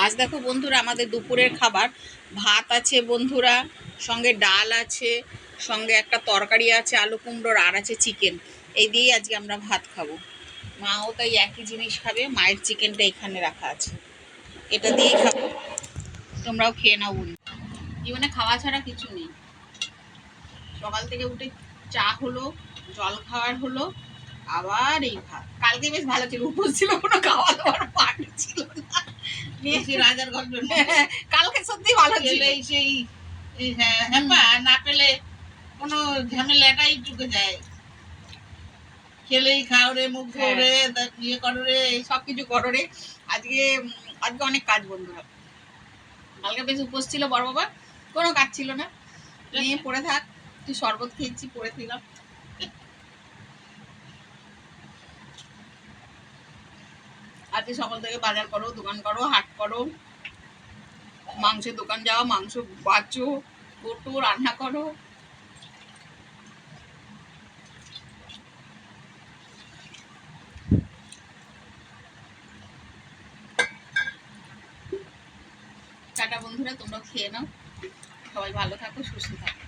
আজ দেখো বন্ধুরা, আমাদের দুপুরের খাবার ভাত আছে বন্ধুরা, সঙ্গে ডাল আছে, সঙ্গে একটা তরকারি আছে আলু কুমড়োর, আর আছে চিকেন। এই দিয়েই আজকে আমরা ভাত খাবো। মাও তাই একই জিনিস খাবে, মায়ের চিকেনটা এখানে রাখা আছে, এটা দিয়েই খাবো। তোমরাও খেয়ে নাও বন্ধু। জীবনে খাওয়া ছাড়া কিছু নেই। সকাল থেকে উঠে চা হলো, জল খাওয়ার হলো, আবার এই ভাত। কালকে বেশ ভালো ছিল, উপোস ছিল, কোনো খাওয়া দাওয়ার পার্টি ছিল না। রাজার ঘর কালকে সত্যি ভালো ছিল। সেই হ্যাপা না পেলে কোনো ঝামেলাটাই চুকে যায়। খেলেই খাও রে, মুখ ধো রে, ইয়ে করো রে, সব কিছু করো রে। আজকে আজকে অনেক কাজ বন্ধুরা। কালকে বেশ উপোস ছিল বড় বাবা, কোনো কাজ ছিল না। নিয়ে পড়ে থাক, তুই শরবত খেয়েছি, পড়েছিলাম। আজকে সকাল থেকে বাজার করো, দোকান করো, হাট করো, মাংসের দোকান যাও, মাংস বাঁচো, কোটো, রান্না করো। টাটা বন্ধুরা, তোমরা খেয়ে নাও। সবাই ভালো থাকো, সুস্থ থাকো।